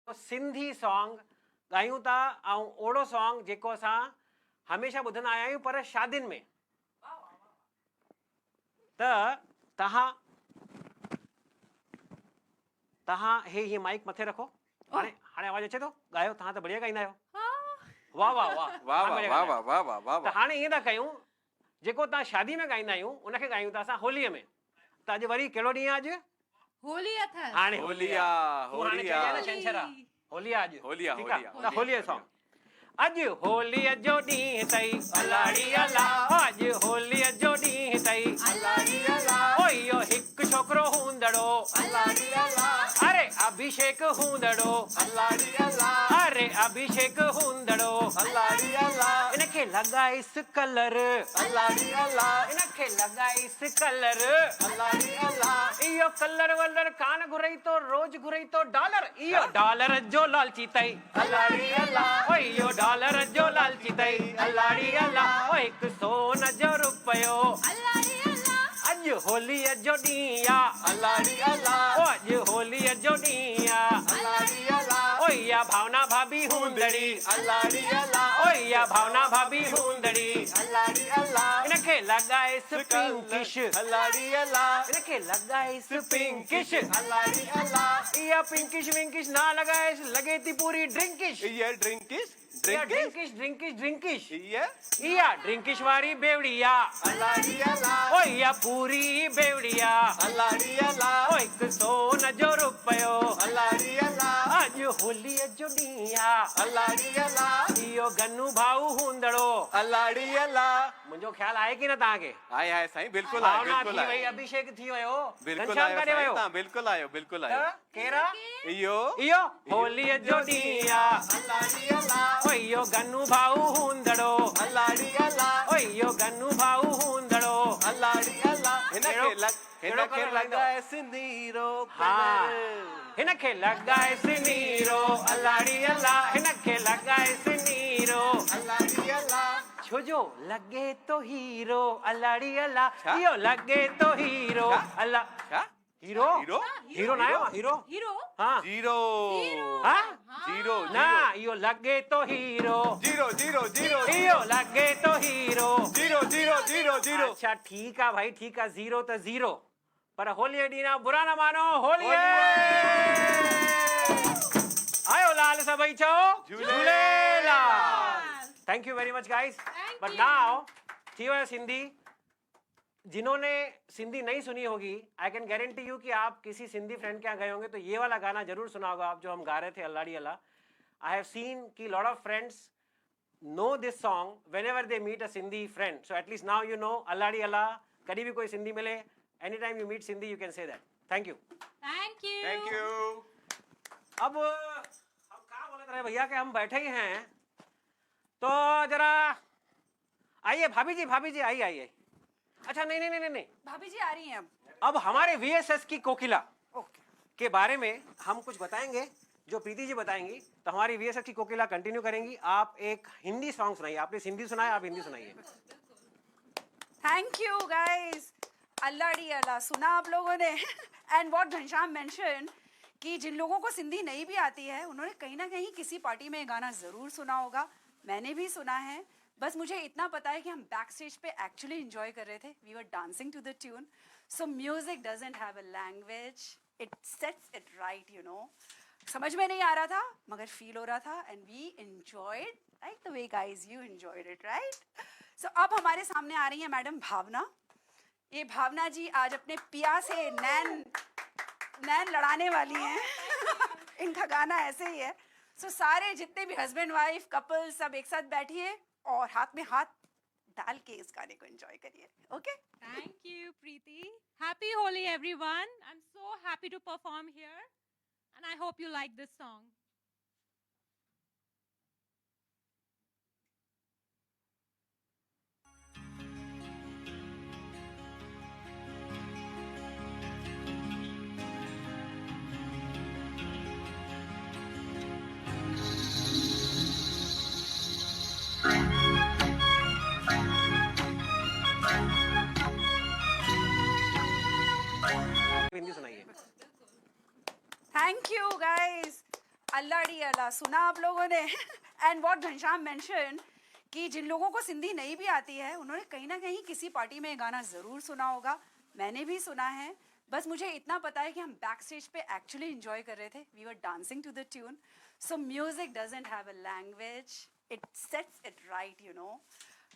तो सिंधी सॉन्ग गायूं था ऐं ओड़ो सॉन्ग जेको असां हमेशा ॿुधंदा आया आहियूं पर शादियुनि में। त तव्हां हे माइक मथे रखो। हाणे हाणे आवाज़ अचे थो? गायो, तव्हां त बढ़िया गाईंदा आहियो। वाह वाह वाह वाह वाह वाह वाह वाह वाह। त हाणे ईअं था कयूं, जेको तव्हां शादी में गाईंदा आहियूं उनखे गायूं था असां होलीअ में। त अॼु वरी कहिड़ो ॾींहुं आहे? अॼु होली अथस। हाणे होली आहे। होली आहे न छंछर आहे। होली आहे अॼु। होली आहे, ठीकु आहे। होली आहे। त होलीअ सॉन्ग। अॼु होलीअ जो ॾींहुं अथई अलाड़ी अला, अॼु होलीअ जो ॾींहुं अथई अलाड़ी अला, ओ इहो हिकु छोकिरो हूंदड़ो अलाड़ी अला, अरे अभिषेक हूंदड़ो अलाड़ी अला, अरे अभिषेक हूंदड़ो अलाड़ी अला, इनखे लॻाइस कलर अलाड़ी अला, इनखे लॻाइस कलर अलाड़ी अला, इहो कलर वलर कान घुरई तो रोज घुरई तो डॉलर, इहो डॉलर जो लालची अथई अलाड़ी अला, ओ इहो डॉलर जो लालची अथई अलाड़ी अला, ओ हिकु सोन जो रुपयो अलाड़ी अला, अॼु होलीअ जो ॾींहुं आहे अलाड़ी अला, ओ अॼु होलीअ जो ॾींहुं आहे अलाड़ी अला, ओ इहा भावना भाभी हूंदड़ी अलाड़ी अला, ओ इहा भावना भाभी हूंदड़ी अलाड़ी अला, इनखे लॻाइस पिंकिश अलाड़ी अला, इनखे लॻाइस पिंकिश अलाड़ी अला, इहा पिंकिश विंकिश ना लॻाइस, लॻे थी पूरी ड्रिंकिश। ये ड्रिंकिश ड्रिंकिश ड्रिंकिश ड्रिंकिश ये इहा ड्रिंकिश वारी बेवड़िया अलाड़ी अला, ओ इहा पूरी बेवड़िया अलाड़ी अला, ओ हिकु सोन जो रुपयो अलाड़ी अला, अॼु होलीअ जो ॾींहुं आहे अलाड़ी अला, इहो गन्नू भाऊ हूंदड़ो अलाड़ी अला। मुंहिंजो ख़्यालु आहे की न तव्हांखे? आहे साईं, बिल्कुल आहे, बिल्कुल आहे। आहे, अभिषेक थी वियो, बिल्कुल घनश्याम काॾे वियो? आहे, बिल्कुल आयो, बिल्कुल आयो। केरा इहो होलीअ जो ॾींहुं आहे अलाड़ी अला, ओ इहो गन्नू भाऊ हूंदड़ो अलाड़ी अला, ओ इहो गन्नू भाऊ हूंदड़ो अलाड़ी अला, हिनखे लॻाइस नीरो हाँ, हिनखे लॻाइस नीरो अलाड़ी अला, हिनखे लॻाइस नीरो अलाड़ी अला, छोजो लॻे तो हीरो अलाड़ी अला, इहो लॻे तो हीरो अला। हीरो हीरो हीरो ना आयो? हीरो हीरो हाँ जीरो हाँ जीरो ना, इहो लॻे तो हीरो जीरो जीरो जीरो इहो लॻे तो hero zero zero zero zero. अच्छा ठीक है भाई, ठीक है, जीरो तो जीरो, पर होली ॾींहुं ना बुरा न मानो। होली आयो लाल सभई चओ Jhulelal. Thank you very much guys. But now थी वियो सिंधी। जिन्होंने सिंधी नहीं सुनी होगी, आई कैन गारंटी यू कि आप किसी सिंधी फ्रेंड के यहाँ गए होंगे तो ये वाला गाना जरूर सुना होगा आप, जो हम गा रहे थे अल्लाड़ी अल्लाह। आई हैव सीन कि lot of friends know this song whenever they meet a Sindhi friend. So at least now you know अल्लाड़ी अल्लाह। कभी भी कोई सिंधी मिले, anytime you meet Sindhi you can say that. Thank you. Thank you thank you. अब हम क्या बोले रहे भैया कि हम बैठे ही हैं, तो जरा आइए भाभी जी आइए आइए। अच्छा नहीं, भाभी जी आ रही हैं अब हमारे VSS की कोकिला के बारे में हम कुछ बताएंगे, जो प्रीति जी बताएंगी। तो हमारी VSS की कोकिला कंटिन्यू करेंगी। आप एक हिंदी सॉन्ग सुनाइए। आपने हिंदी सुनाया, आप हिंदी सुनाइए। Thank you guys. अल्लाड़ी अल्लाह सुना आप लोगों ने। एंड व्हाट घनश्याम मेंशन कि जिन लोगों को सिंधी नहीं भी आती है उन्होंने कहीं ना कहीं किसी पार्टी में ये गाना जरूर सुना होगा। मैंने भी सुना है। बस मुझे इतना पता है कि हम बैक स्टेज पे एक्चुअली एंजॉय कर रहे थे। We were dancing to the tune. So music doesn't have a language, it sets it right, you know. समझ में नहीं आ रहा था मगर फील हो रहा था and we enjoyed like the way guys you enjoyed it, right. So अब हमारे सामने आ रही है मैडम भावना। ये भावना जी आज अपने पिया से नैन लड़ाने वाली हैं। इनका गाना ऐसे ही है। सो सारे जितने भी हस्बैंड वाइफ कपल सब एक साथ बैठिए और हाथ में हाथ डाल के इस गाने को एंजॉय करिए। Okay, Thank you, Preeti. Happy Holi, everyone. I'm so happy to perform here, and I hope you like this song. Hindi सुनाइए। Thank you guys. अल्लाड़ी अल्लाह सुना आप लोगों ने. एंड व्हाट घनश्याम मेंशन कि जिन लोगों को सिंधी नहीं भी आती है उन्होंने कहीं ना कहीं किसी पार्टी में ये गाना ज़रूर सुना होगा. मैंने भी सुना है. बस मुझे इतना पता है कि हम बैक स्टेज पे एक्चुअली इंजॉय कर रहे थे. We were dancing to the tune. So music doesn't have a language. It sets it right, you know.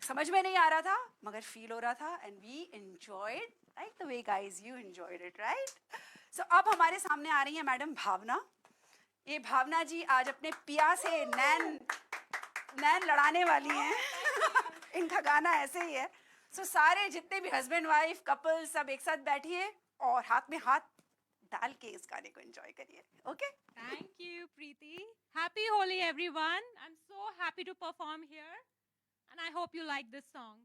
समझ में नहीं आ रहा था मगर फील हो रहा था. And we enjoyed like the way guys you enjoyed it, right. So अब हमारे सामने आ रही है मैडम भावना. ये भावना जी आज अपने पिया से नैन लड़ाने वाली हैं. इनका गाना ऐसे ही है. सो सारे जितने भी हस्बैंड वाइफ कपल सब एक साथ बैठिए और हाथ में हाथ डाल के इस गाने को एंजॉय करिए. Okay. Thank you, Preeti. Happy Holi, everyone. I'm so happy to perform here. And I hope you like this song.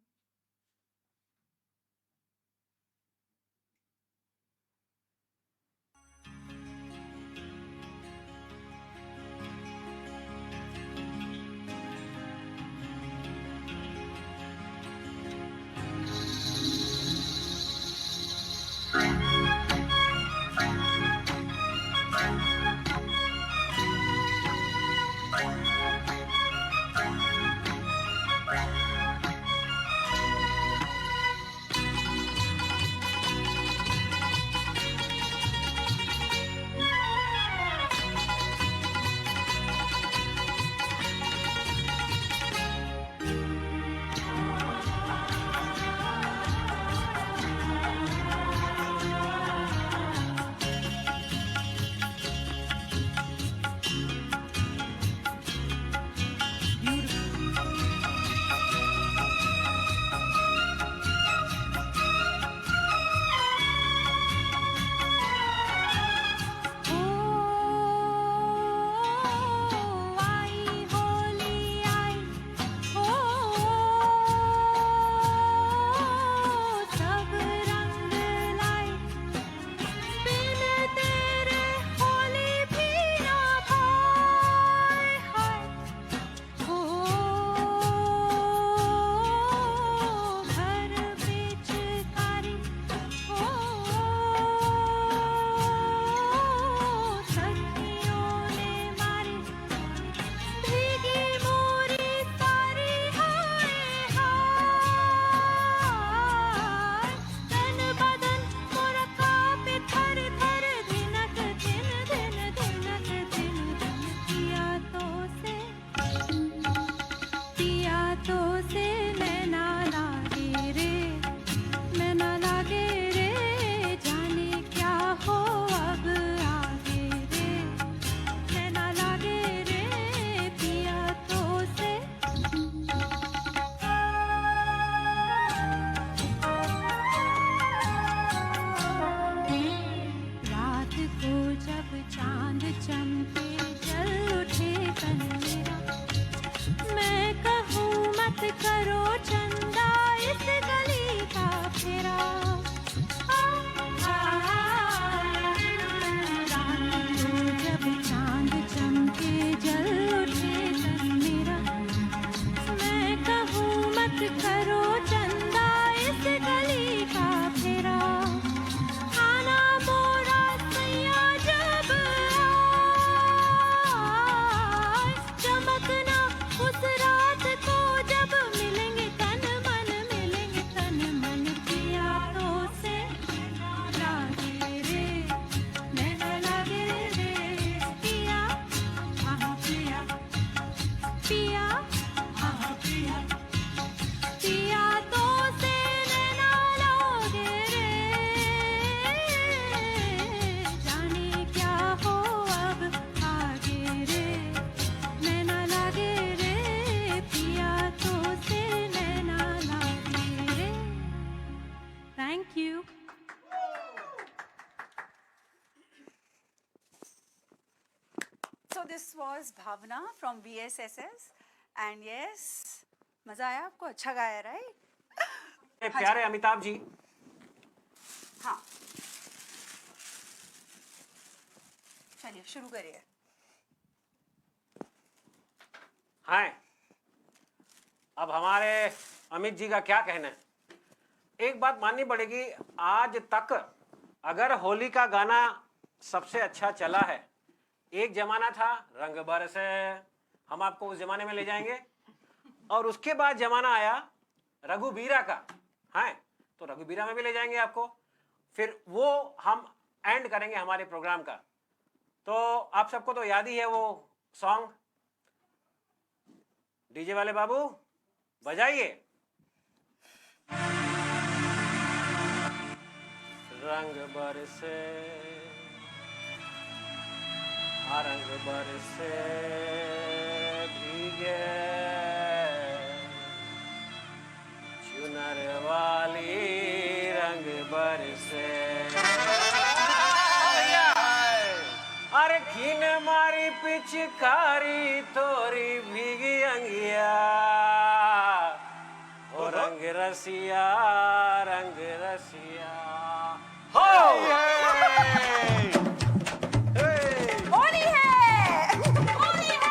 this was Bhavna from VSSS and yes, मजा आया आपको? अच्छा गाया, राइट? प्यारे अमिताभ जी. हाँ, चलिए शुरू करिए. हाँ, अब हमारे अमित जी का क्या कहना है. एक बात माननी पड़ेगी, आज तक अगर होली का गाना सबसे अच्छा चला है एक जमाना था रंग बरसे, हम आपको उस जमाने में ले जाएंगे। और उसके बाद जमाना आया रघुबीरा का, है तो रघुबीरा में भी ले जाएंगे आपको। फिर वो हम एंड करेंगे हमारे प्रोग्राम का। तो आप सबको तो याद ही है वो सॉन्ग। डीजे वाले बाबू बजाइए। रंग बरसे रंग बरसे भीगे चुनर वाली रंग बरसे। अरे खीन मारी पिचकारी तोरी भीगी अंगिया, ओ रंग रसिया रंग रसिया हो। होली है, होली है।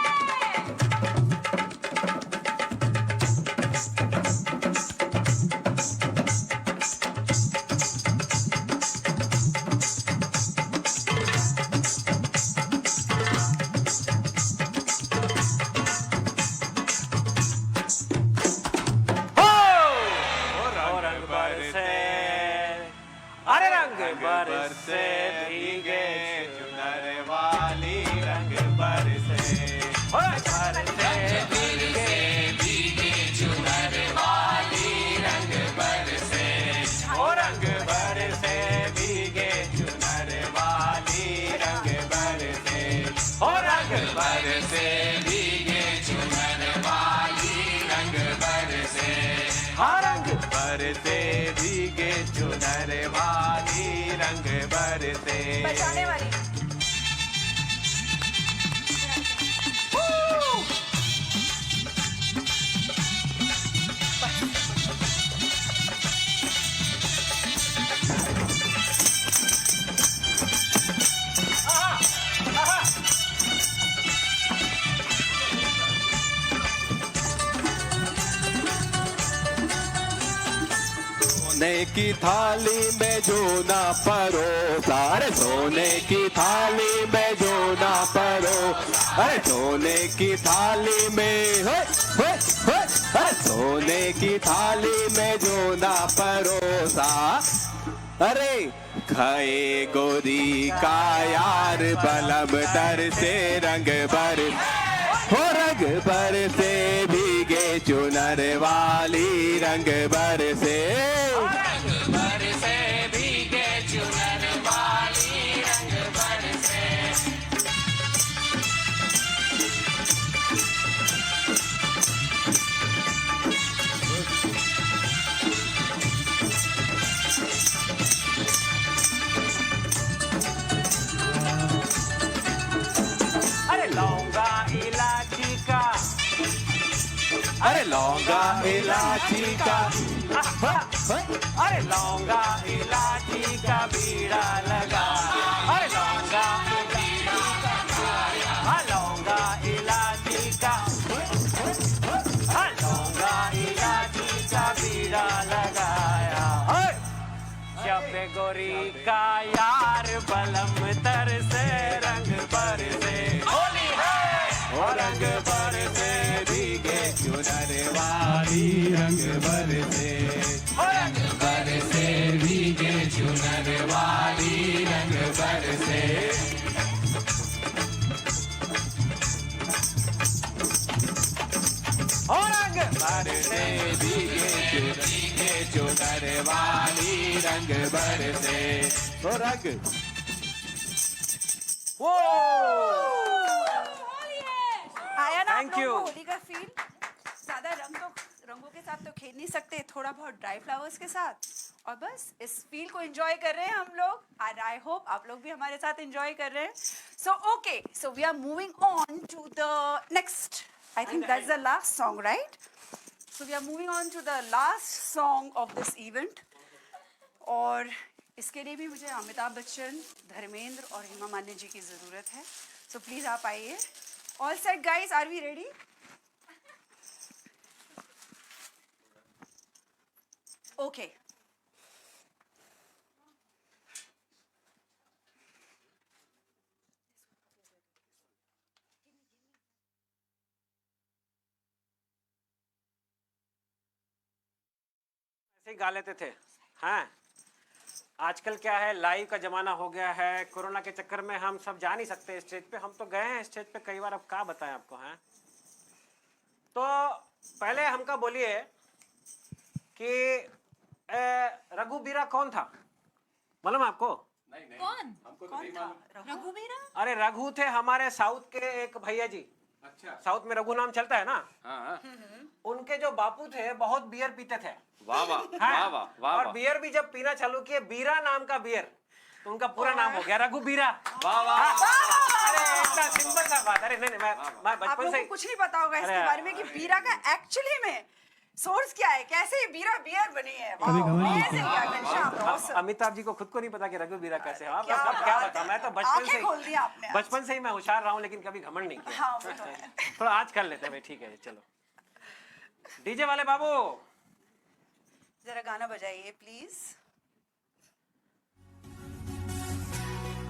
रंग बरसे, अरे रंग बरसे भीगे चुनर वाली रंग बरसे, बरसे भीगे चुनर वाली रंग बरसे, ओ रंग बरसे भीगे चुनर वाली रंग बरसे, ओ रंग बरसे भीगे चुनर वाली रंग बरसे, हाँ रंग बरसे भीगे चुनर वाली रंग बरसे। बचाने वाली। सोने की थाली में जो ना परोसा, अरे सोने की थाली में जो ना परोसा, अरे सोने की थाली में अरे सोने की थाली में जो ना परोसा, अरे खाए गोरी का यार बलम डर से रंग बर, हो रंग बर से भीगे चुनर वाली रंग बर से, रंग बर से भीगे चुनर वाली रंग बर से। अरे लौंगा इलायची का, अरे लौंगा इलायची का, अरे लौंगा इलायची का बीड़ा लगा, अरे लौंगा लौंगा इलायची का, लौंगा इलायची का बीड़ा लगाया, जब गोरी का यार बलम तर से रंग बर से, होली है ओ रंग बर से भीगे चुनर वाली रंग बर से, रंग बर से भीगे चुनर वाली रंग बर से। हो रंग बर से भीगे चुनर वाली रंग बर से, ओ रंग वो। आया ना आप Thank लोगों you. को होली का फील? ज्यादा रंगों के साथ तो खेल नहीं सकते, थोड़ा बहुत ड्राई फ्लावर्स के साथ, और बस इस फील को एंजॉय कर रहे हैं हम लोग। एंड आई होप आप लोग भी हमारे साथ एंजॉय कर रहे हैं। So okay, so we are moving on to the next, I think that's the last song, right? So we are moving on to the last song of this event. और इसके लिए भी मुझे अमिताभ बच्चन, धर्मेंद्र और हेमा मालिनी जी की ज़रूरत है। सो प्लीज़ आप आइए। All set guys, are we ready? Okay. ऐसे ही गा लेते थे। हाँ, आजकल क्या है, लाइव का जमाना हो गया है। कोरोना के चक्कर में हम सब जा नहीं सकते स्टेज पे। हम तो गए हैं स्टेज पे कई बार, अब क्या बताएं आपको। हैं तो पहले हमका बोलिए कि रघुबीरा कौन था, मालूम आपको? कौन? रघुबीरा? अरे रघु थे हमारे साउथ के एक भैया जी। अच्छा। साउथ में रघु नाम चलता है ना। हाँ। उनके जो बापू थे बहुत बियर पीते थे। वाह वाह हाँ, वाह वाह और बियर भी जब पीना चालू किए, बीरा नाम का बियर, तो उनका पूरा नाम हो गया रघुबीरा। वाह वाह। अरे इतना सिंपल सा बात। अरे नहीं, मैं आप बचपन लोगों से को कुछ नहीं पता होगा इसके अरे बारे में कि बीरा का एक्चुअली में सोर्स क्या है, कैसे बीरा बियर बनी है। कभी घमंड नहीं Amazing यार, घनश्याम, awesome। अमिताभ जी को खुद को नहीं पता कि रघुबीरा कैसे है। आप क्या क्या बात बता, है। मैं तो बचपन आंखें खोल दी आपने आज। बचपन से ही मैं होशियार रहा हूँ, लेकिन कभी घमंड नहीं किया। हाँ, वो तो है। थोड़ा आज कर लेते हैं भाई, ठीक है चलो। डीजे वाले बाबू जरा गाना बजाइए प्लीज।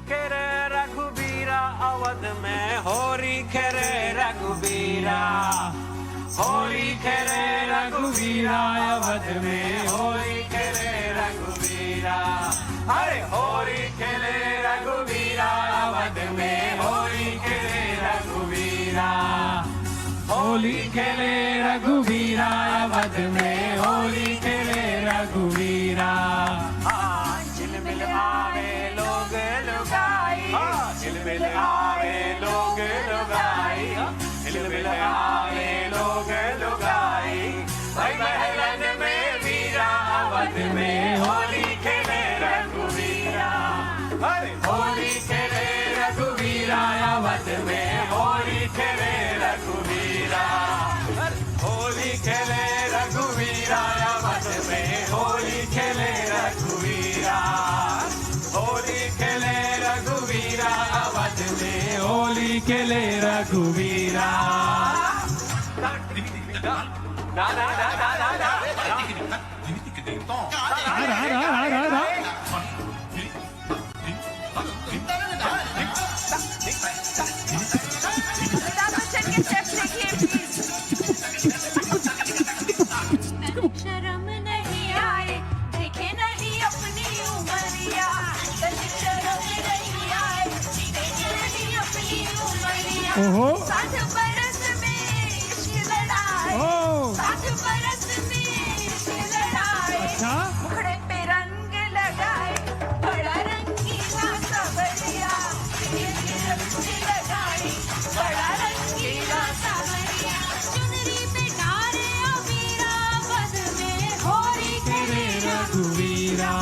खेरे रघुबीरा अवध में होरी खेरे रघुबीरा, होरी खेरे रघुबीरा अवध में होरी खेरे रघुबीरा। अरे होरी खेले रघुबीरा अवध में होरी खेले रघुबीरा, होली खेले रघुवीरा अवध में होली खेले रघुवीरा। झिलमिल आवे लोग लुगाई, झिलमिल आवे लोग लुगाई, झिलमिल आवे लोग लुगाई। भाई महलन में वीरा अवध में होली खेले रघुवीरा। अरे होली खेले रघुवीरा अवध में होली खेले रघुवीरा। होली खेले रघुवीरा अवध में होली खेले रघुवीरा। होली खेले रघुवीरा अवध में होली खेले रघुवीरा। ना ना ना ना ना ना अमिताभ बच्चन के स्टेप्स देखिए प्लीज। शर्म नहीं आए, देखे नहीं अपनी उमरिया। शर्म नहीं आए, देखे नहीं अपनी उमरिया। ओहो। 60 बरस में इश्क लड़ाए, ओह। 60 बरस में इश्क लड़ाए। अच्छा। मुखड़े पे रंग लगाए, बड़ा रंगीला सावरिया, ये रंगी लगाई, बड़ा रंगीला सावरिया। चुनरी पे डारे अबीरा, बद में होरी खेले रघुवीरा।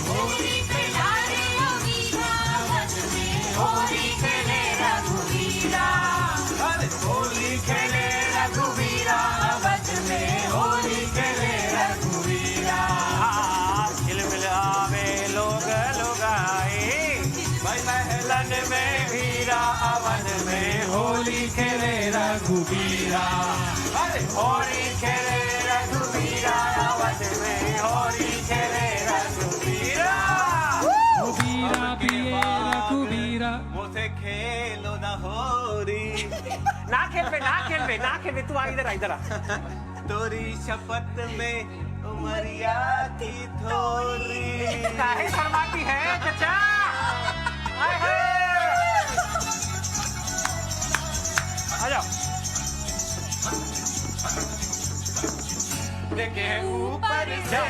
होली पे डारे अबीरा, बद में होली खेले रघुवीरा। होली खेले रघुवीरा अवध में होली खेले रघुवीरा। झिलमिल आवे लोग लुगाई, भाई महलन में वीरा अवध में होली खेले रघुवीरा। अरे होली खेले रघुवीरा अवध में होली खेले रघुवीरा। वीरा पिए रघुवीरा। मुझे खेलो ना होरी, ना खेल बे, ना खेल बे, ना खेल बे, तू आ इधर आ, इधर आ। तोरी शपथ में उमरिया थी थोरी। काहे शर्माती है चचा? आए हाय। आ जाओ। देखे ऊपर से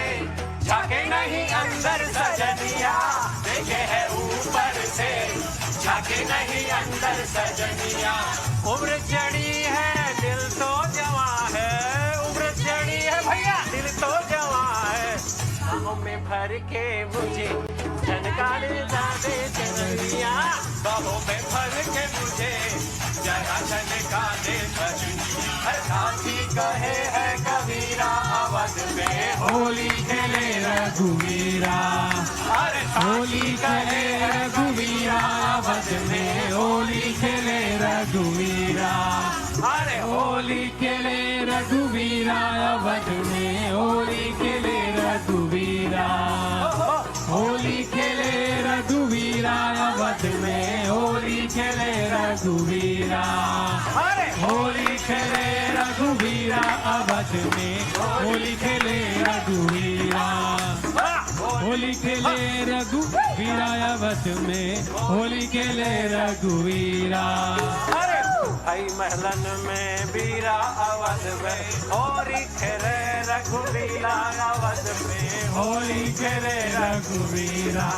झाके नहीं अंदर सजनिया, देखे है ऊपर से झाके नहीं अंदर सजनिया। उम्र चढ़ी है दिल तो जवा है, उम्र चढ़ी है भैया दिल तो जवा है। बाहों में भर के मुझे झनकार जादे चनिया, बाहों में भर के मुझे जरा झनका दे चनिया। साथी कहे है कबीरा अवध में होली खेले रघुवीरा। अरे होली खेले रघुवीरा अवध में होली खेले रघुवीरा। अरे होली खेले रघुवीरा अवध में होली खेले रघुवीरा। होली खेले रघुवीरा अवध में होली खेले रघुवीरा। अरे होली खेले रघुवीरा अवध में, होली खेले रघुवीरा, होली खेले रघुवीरा अवध में, होली खेले रघुवीरा। अरे भाई महलन में बीरा अवध में, होली खेले रघुवीरा अवध में, होली खेले रघुवीरा,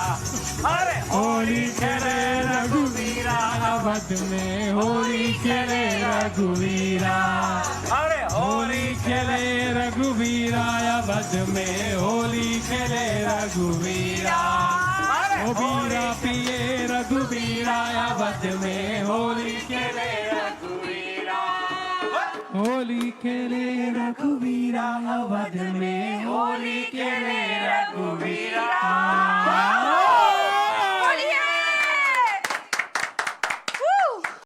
अरे होली खेले रघुवीरा अवध में, होली खेले रघुवीरा, अरे होली खेले रघुवीरा अवध में, होली खेले रघुवीरा, अरे ओ बीरा पिए रघुवीरा अवध में, होली खेले रघुवीरा, होली खेले रघुवीरा अवध में, होली खेले रघुवीरा।